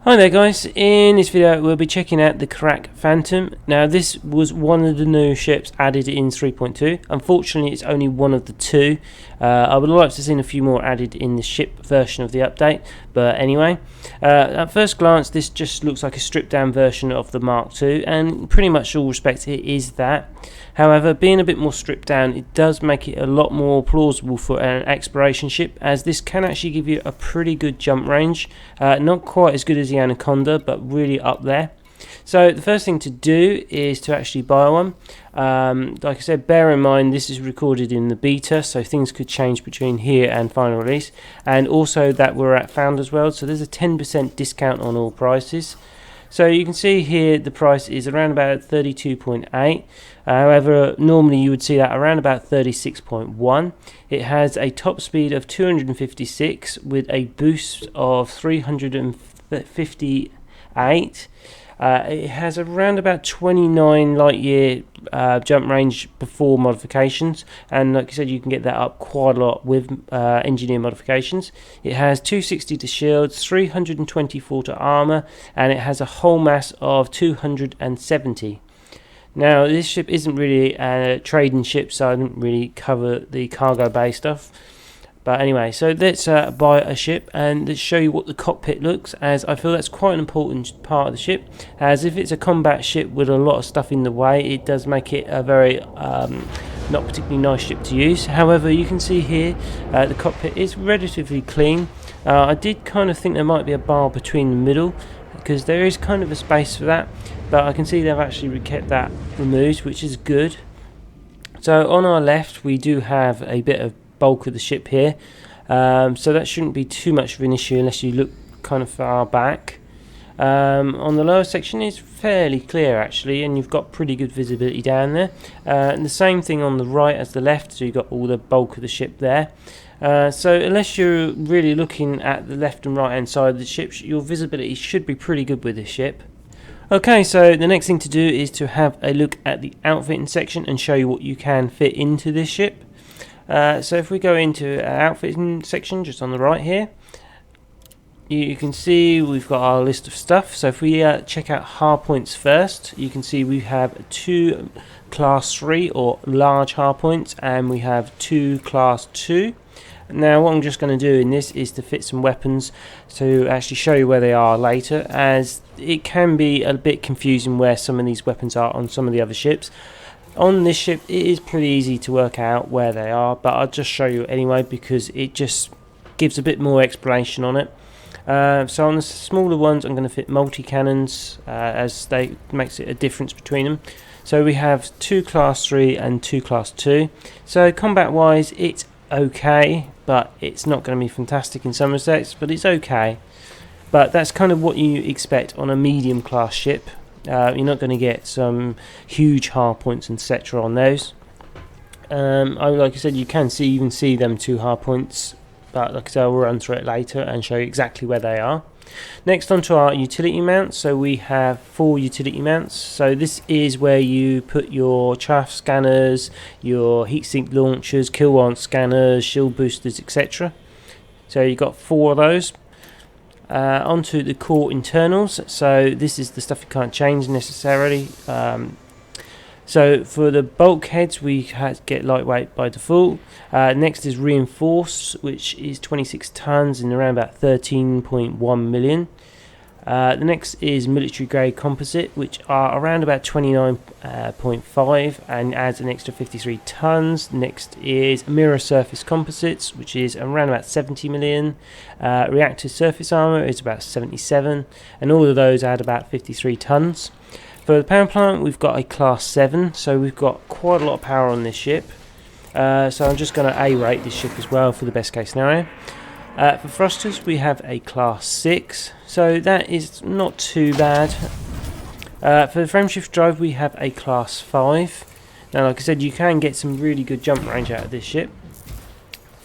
Hi there guys, in this video we'll be checking out the Krait Phantom. Now this was one of the new ships added in 3.2. Unfortunately it's only one of the two. I would like to have seen a few more added in the ship version of the update, but anyway. At first glance this just looks like a stripped down version of the Mark II, and pretty much all respects it is that. However, being a bit more stripped down, it does make it a lot more plausible for an exploration ship, as this can actually give you a pretty good jump range. Not quite as good as the Anaconda, but really up there. So the first thing to do is to actually buy one. Like I said, bear in mind this is recorded in the beta, so things could change between here and final release. And also that we're at Founders World, so there's a 10% discount on all prices. So you can see here the price is around about 32.8. However, normally you would see that around about 36.1. It has a top speed of 256 with a boost of 358. It has around about 29 light year jump range before modifications, and like I said, you can get that up quite a lot with engineer modifications. It has 260 to shields, 324 to armor, and it has a hull mass of 270. Now this ship isn't really a trading ship, so I didn't really cover the cargo bay stuff. But anyway, so let's buy a ship and let's show you what the cockpit looks, as I feel that's quite an important part of the ship, as if it's a combat ship with a lot of stuff in the way, it does make it a very not particularly nice ship to use. However, you can see here the cockpit is relatively clean. I did kind of think there might be a bar between the middle, because there is kind of a space for that, but I can see they've actually kept that removed, which is good. So on our left we do have a bit of bulk of the ship here, so that shouldn't be too much of an issue unless you look kind of far back. On the lower section is fairly clear actually, and you've got pretty good visibility down there, and the same thing on the right as the left, so you've got all the bulk of the ship there. So unless you're really looking at the left and right hand side of the ship, your visibility should be pretty good with this ship. Okay, so the next thing to do is to have a look at the outfitting section and show you what you can fit into this ship. So if we go into our outfitting section just on the right here, you can see we've got our list of stuff. So if we check out hardpoints first, you can see we have 2 class 3 or large hardpoints, and we have 2 class 2. Now what I'm just going to do in this is to fit some weapons to actually show you where they are later, as it can be a bit confusing where some of these weapons are on some of the other ships. On this ship it is pretty easy to work out where they are, but I'll just show you anyway because it just gives a bit more explanation on it. So on the smaller ones I'm going to fit multi-cannons, as they makes it a difference between them. So we have 2 class 3 and 2 class 2. So combat wise it's okay, but it's not going to be fantastic in some respects, but it's okay. But that's kind of what you expect on a medium class ship. You're not going to get some huge hardpoints etc. on those. Like I said, you can even see them 2 hardpoints, but like I said, I'll run through it later and show you exactly where they are. Next onto our utility mounts, so we have 4 utility mounts. So this is where you put your chaff scanners, your heatsink launchers, kill warrant scanners, shield boosters etc. So you've got 4 of those. Onto the core internals, so this is the stuff you can't change necessarily. So for the bulkheads we get lightweight by default. Next is reinforced, which is 26 tons and around about 13.1 million. The next is military grade composite, which are around about 29.5 and adds an extra 53 tons. Next is mirror surface composites, which is around about 70 million. Reactive surface armor is about 77, and all of those add about 53 tons. For the power plant we've got a class 7, so we've got quite a lot of power on this ship. So I'm just going to A-rate this ship as well for the best case scenario. For thrusters we have a class 6, so that is not too bad. For the frameshift drive we have a class 5. Now like I said, you can get some really good jump range out of this ship.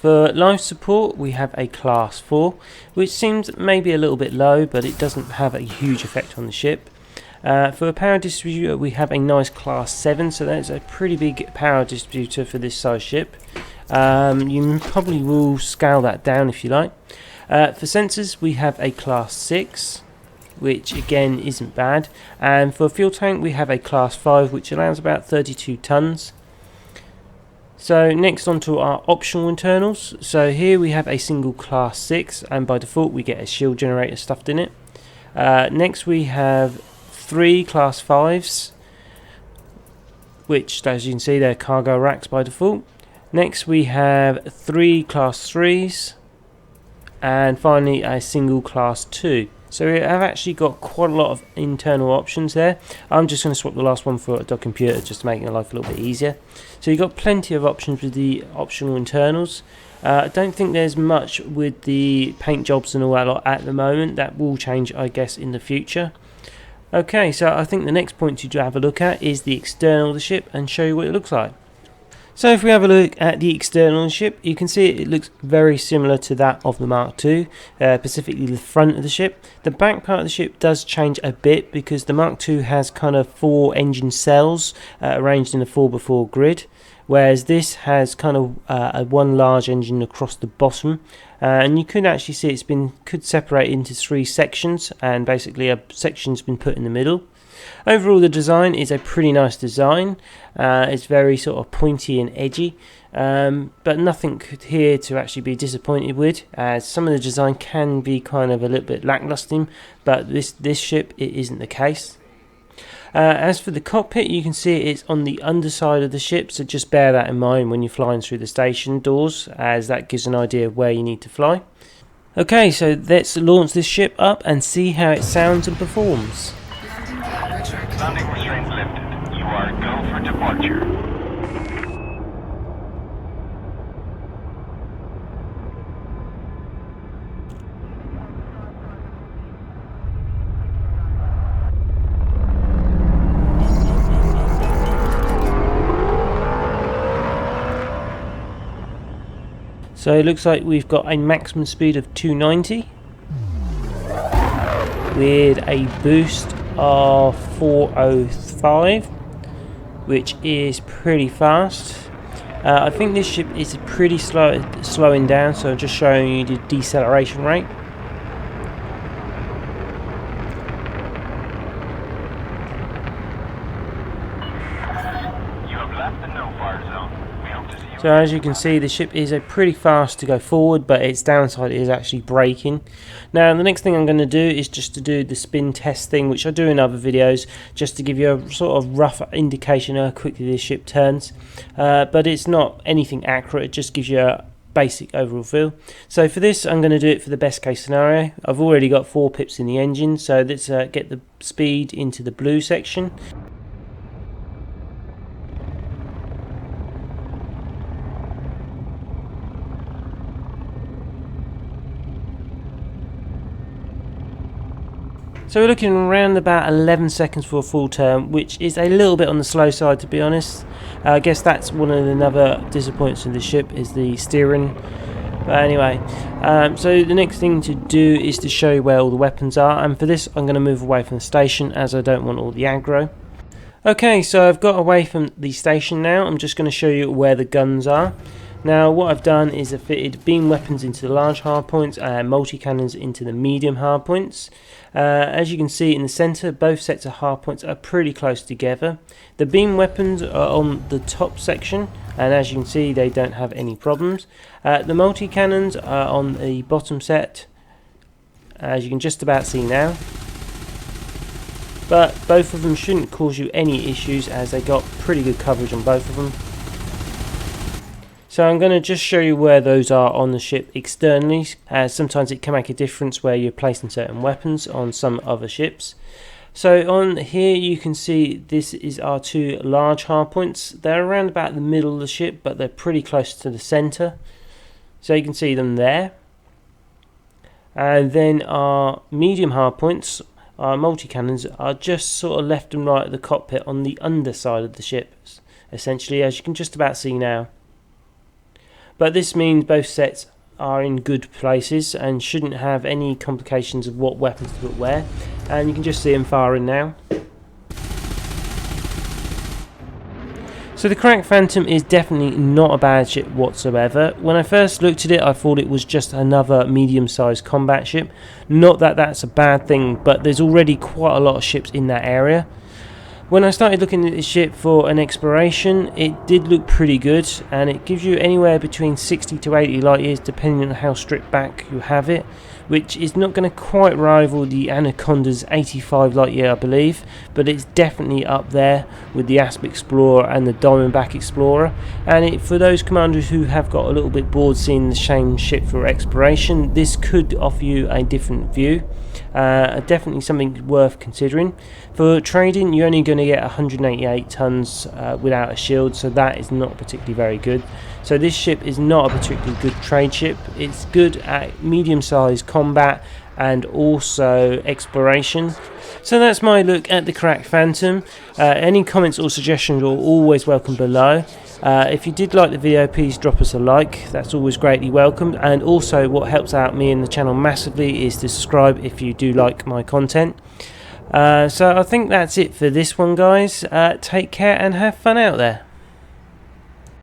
For life support we have a class 4, which seems maybe a little bit low, but it doesn't have a huge effect on the ship. For a power distributor we have a nice class 7, so that's a pretty big power distributor for this size ship. You probably will scale that down if you like. For sensors we have a class 6. which again isn't bad. And for a fuel tank we have a class 5, which allows about 32 tons. So next on to our optional internals. So here we have a single class 6, and by default we get a shield generator stuffed in it. Next we have 3 class 5s, which as you can see they're cargo racks by default. Next we have 3 class 3s, and finally a single class 2. So we have actually got quite a lot of internal options there. I'm just going to swap the last one for a dog computer just to make my life a little bit easier. So you've got plenty of options with the optional internals. I don't think there's much with the paint jobs and all that lot at the moment. That will change, I guess, in the future. Okay, so I think the next point to have a look at is the external of the ship and show you what it looks like. So if we have a look at the external of the ship, you can see it looks very similar to that of the Mark II, specifically the front of the ship. The back part of the ship does change a bit because the Mark II has kind of 4 engine cells arranged in a 4x4 grid, whereas this has kind of a one large engine across the bottom. And you could actually see could separate into 3 sections, and basically a section's been put in the middle. Overall, the design is a pretty nice design. It's very sort of pointy and edgy, but nothing here to actually be disappointed with, as some of the design can be kind of a little bit lacklustre, but this ship, it isn't the case. As for the cockpit, you can see it's on the underside of the ship, so just bear that in mind when you're flying through the station doors, as that gives an idea of where you need to fly. Okay, so let's launch this ship up and see how it sounds and performs. Landing restraints lifted. You are go for departure. So it looks like we've got a maximum speed of 290 with a boost of 405, which is pretty fast. I think this ship is pretty slowing down, so I'm just showing you the deceleration rate. You have left the no-fire zone. We hope to see you. So as you can see, the ship is pretty fast to go forward, but its downside is actually braking. Now the next thing I'm going to do is just to do the spin test thing, which I do in other videos, just to give you a sort of rough indication of how quickly this ship turns. But it's not anything accurate, it just gives you a basic overall feel. So for this, I'm going to do it for the best case scenario. I've already got 4 pips in the engine, so let's get the speed into the blue section. So we're looking around about 11 seconds for a full turn, which is a little bit on the slow side, to be honest. I guess that's one of the other disappointments of the ship, is the steering. But anyway, so the next thing to do is to show you where all the weapons are, and for this I'm going to move away from the station as I don't want all the aggro. Okay, so I've got away from the station now. I'm just going to show you where the guns are. Now what I've done is I've fitted beam weapons into the large hardpoints and multi-cannons into the medium hardpoints. As you can see in the centre, both sets of hardpoints are pretty close together. The beam weapons are on the top section, and as you can see they don't have any problems. The multi-cannons are on the bottom set, as you can just about see now. But both of them shouldn't cause you any issues, as they got pretty good coverage on both of them. So I'm going to just show you where those are on the ship externally, as sometimes it can make a difference where you're placing certain weapons on some other ships. So on here you can see this is our 2 large hardpoints. They're around about the middle of the ship, but they're pretty close to the centre. So you can see them there. And then our medium hardpoints, our multi-cannons, are just sort of left and right of the cockpit on the underside of the ship, essentially, as you can just about see now. But this means both sets are in good places and shouldn't have any complications of what weapons to put where, and you can just see them firing now. So So the Krait Phantom is definitely not a bad ship whatsoever. When I first looked at it, I thought it was just another medium-sized combat ship. Not that that's a bad thing, but there's already quite a lot of ships in that area. When I started looking at this ship for an exploration, it did look pretty good, and it gives you anywhere between 60 to 80 light years depending on how stripped back you have it, which is not going to quite rival the Anaconda's 85 light year, I believe, but it's definitely up there with the Asp Explorer and the Diamondback Explorer. And for those commanders who have got a little bit bored seeing the same ship for exploration, this could offer you a different view. Definitely something worth considering. For trading, you're only going to get 188 tons without a shield, so that is not particularly very good. So this ship is not a particularly good trade ship. It's good at medium-sized combat and also exploration. So that's my look at the Krait Phantom. Any comments or suggestions are always welcome below. If you did like the video, please drop us a like. That's always greatly welcomed. And also what helps out me and the channel massively is to subscribe if you do like my content. So I think that's it for this one, guys. Take care and have fun out there.